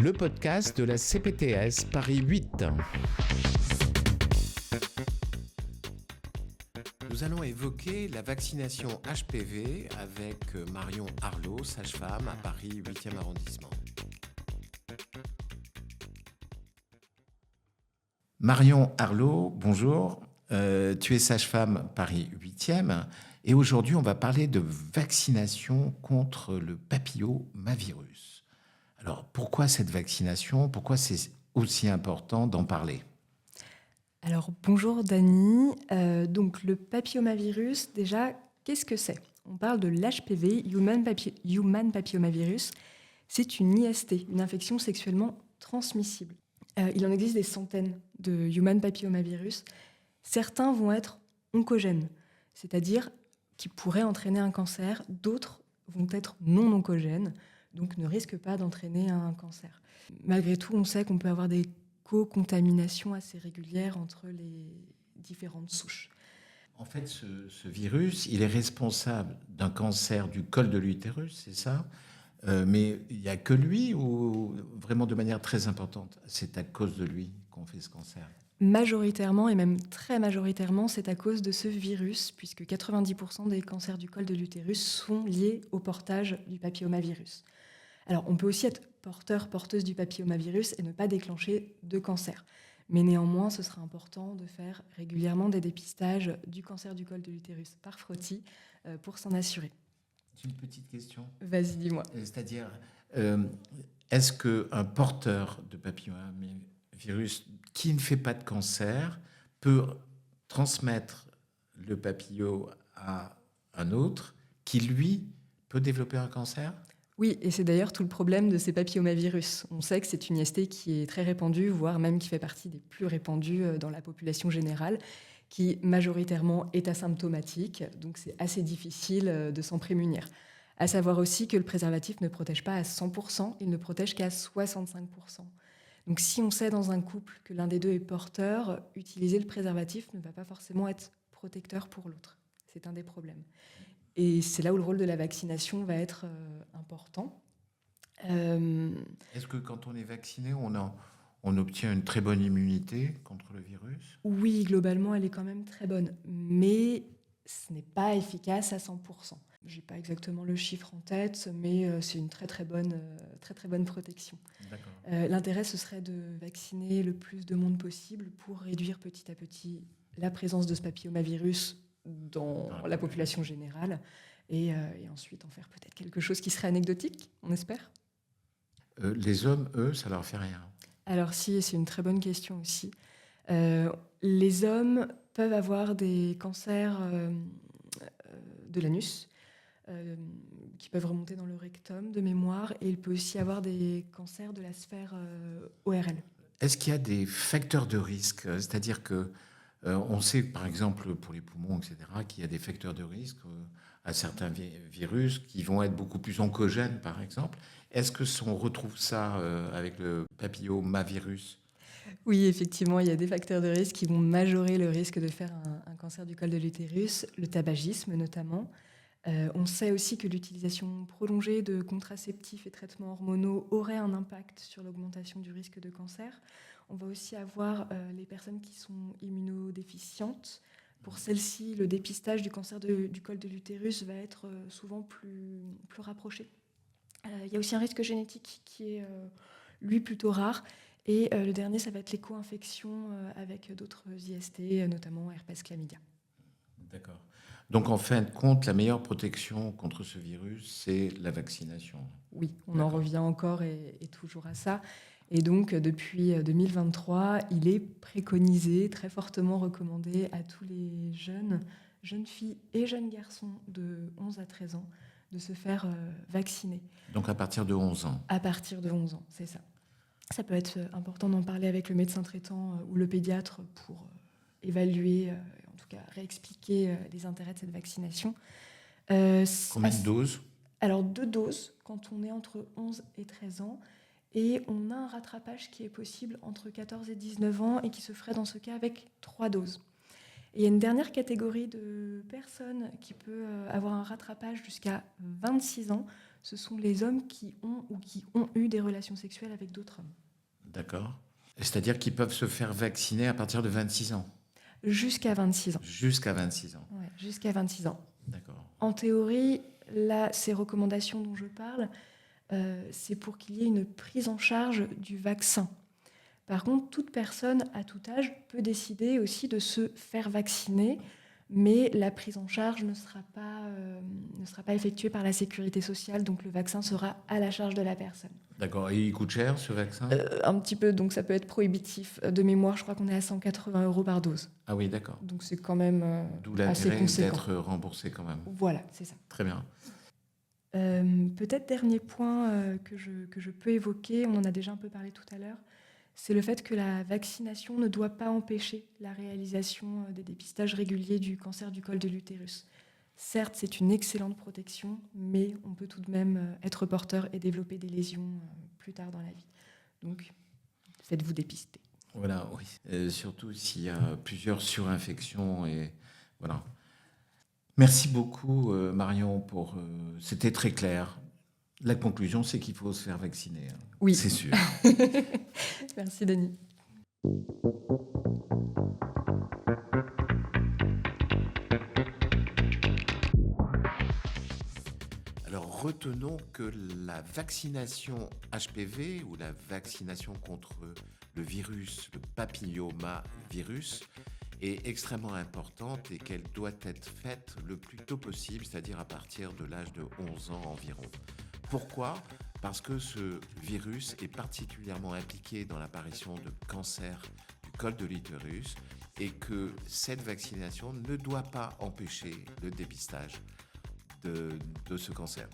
le podcast de la CPTS Paris 8. Nous allons évoquer la vaccination HPV avec Marion Arlot, sage-femme à Paris 8e arrondissement. Marion Arlot, bonjour. Tu es sage-femme Paris 8e et aujourd'hui on va parler de vaccination contre le papillomavirus. Alors pourquoi cette vaccination ? Pourquoi c'est aussi important d'en parler ? Alors bonjour Dani, donc le papillomavirus, déjà, qu'est-ce que c'est ? On parle de l'HPV, Human Papillomavirus. C'est une IST, une infection sexuellement transmissible. Il en existe des centaines de Human Papillomavirus. Certains vont être oncogènes, c'est-à-dire qui pourraient entraîner un cancer. D'autres vont être non oncogènes, donc ne risquent pas d'entraîner un cancer. Malgré tout, on sait qu'on peut avoir des co-contaminations assez régulières entre les différentes souches. En fait, ce virus, il est responsable d'un cancer du col de l'utérus, c'est ça ? Mais il n'y a que lui ou vraiment de manière très importante, c'est à cause de lui qu'on fait ce cancer ? Majoritairement, et même très majoritairement, c'est à cause de ce virus, puisque 90% des cancers du col de l'utérus sont liés au portage du papillomavirus. Alors, on peut aussi être porteuse du papillomavirus et ne pas déclencher de cancer. Mais néanmoins, ce sera important de faire régulièrement des dépistages du cancer du col de l'utérus par frottis pour s'en assurer. C'est une petite question. Vas-y, dis-moi. C'est-à-dire, est-ce qu'un porteur de papillomavirus qui ne fait pas de cancer peut transmettre le papillo à un autre qui, lui, peut développer un cancer ? Oui, et c'est d'ailleurs tout le problème de ces papillomavirus. On sait que c'est une IST qui est très répandue, voire même qui fait partie des plus répandues dans la population générale, qui majoritairement est asymptomatique, donc c'est assez difficile de s'en prémunir. À savoir aussi que le préservatif ne protège pas à 100%, il ne protège qu'à 65%. Donc si on sait dans un couple que l'un des deux est porteur, utiliser le préservatif ne va pas forcément être protecteur pour l'autre. C'est un des problèmes. Et c'est là où le rôle de la vaccination va être important. Est-ce que quand on est vacciné, on obtient une très bonne immunité contre le virus ? Oui, globalement, elle est quand même très bonne, mais ce n'est pas efficace à 100%. Je n'ai pas exactement le chiffre en tête, mais c'est une très bonne protection. D'accord. L'intérêt, ce serait de vacciner le plus de monde possible pour réduire petit à petit la présence de ce papillomavirus dans la population générale et ensuite en faire peut-être quelque chose qui serait anecdotique, on espère. Les hommes, eux, ça leur fait rien. Alors si, c'est une très bonne question aussi. Les hommes peuvent avoir des cancers de l'anus qui peuvent remonter dans le rectum de mémoire, et il peut aussi avoir des cancers de la sphère ORL. Est-ce qu'il y a des facteurs de risque ? C'est-à-dire que on sait, par exemple, pour les poumons, etc., qu'il y a des facteurs de risque à certains virus qui vont être beaucoup plus oncogènes, par exemple. Est-ce qu'on retrouve ça avec le papillomavirus ? Oui, effectivement, il y a des facteurs de risque qui vont majorer le risque de faire un cancer du col de l'utérus, le tabagisme notamment. On sait aussi que l'utilisation prolongée de contraceptifs et traitements hormonaux aurait un impact sur l'augmentation du risque de cancer. On va aussi avoir les personnes qui sont immunodéficientes. Pour celles-ci, le dépistage du cancer du col de l'utérus va être souvent plus rapproché. Il y a aussi un risque génétique qui est, lui, plutôt rare. Et le dernier, ça va être l'éco-infection avec d'autres IST, notamment herpès chlamydia. D'accord. Donc, en fin de compte, la meilleure protection contre ce virus, c'est la vaccination. Oui, on en revient encore et toujours à ça. Et donc, depuis 2023, il est préconisé, très fortement recommandé à tous les jeunes filles et jeunes garçons de 11 à 13 ans de se faire vacciner. Donc, à partir de 11 ans ? À partir de 11 ans, c'est ça. Ça peut être important d'en parler avec le médecin traitant ou le pédiatre pour évaluer, en tout cas réexpliquer les intérêts de cette vaccination. Combien de doses ? Alors 2 doses quand on est entre 11 et 13 ans. Et on a un rattrapage qui est possible entre 14 et 19 ans et qui se ferait dans ce cas avec 3 doses. Et il y a une dernière catégorie de personnes qui peut avoir un rattrapage jusqu'à 26 ans. ce sont les hommes qui ont ou qui ont eu des relations sexuelles avec d'autres hommes. D'accord. C'est-à-dire qu'ils peuvent se faire vacciner à partir de 26 ans. Jusqu'à 26 ans. Jusqu'à 26 ans. Ouais, jusqu'à 26 ans. D'accord. En théorie, là, ces recommandations dont je parle, c'est pour qu'il y ait une prise en charge du vaccin. Par contre, toute personne à tout âge peut décider aussi de se faire vacciner, mais la prise en charge ne sera pas effectuée par la sécurité sociale, donc le vaccin sera à la charge de la personne. D'accord. Et il coûte cher, ce vaccin ? Un petit peu, donc ça peut être prohibitif. De mémoire, je crois qu'on est à 180 € par dose. Ah oui, d'accord. Donc c'est quand même D'où assez l'intérêt conséquent. d'être remboursé quand même. Voilà, c'est ça. Très bien. Peut-être dernier point que je peux évoquer, on en a déjà un peu parlé tout à l'heure, c'est le fait que la vaccination ne doit pas empêcher la réalisation des dépistages réguliers du cancer du col de l'utérus. Certes, c'est une excellente protection, mais on peut tout de même être porteur et développer des lésions plus tard dans la vie. Donc, faites-vous dépister. Voilà, oui. Surtout s'il y a plusieurs surinfections et voilà. Merci beaucoup, Marion, c'était très clair. La conclusion, c'est qu'il faut se faire vacciner. Oui. C'est sûr. Merci, Denis. Alors, retenons que la vaccination HPV ou la vaccination contre le virus, le papillomavirus, est extrêmement importante et qu'elle doit être faite le plus tôt possible, c'est-à-dire à partir de l'âge de 11 ans environ. Pourquoi ? Parce que ce virus est particulièrement impliqué dans l'apparition de cancer du col de l'utérus et que cette vaccination ne doit pas empêcher le dépistage de ce cancer.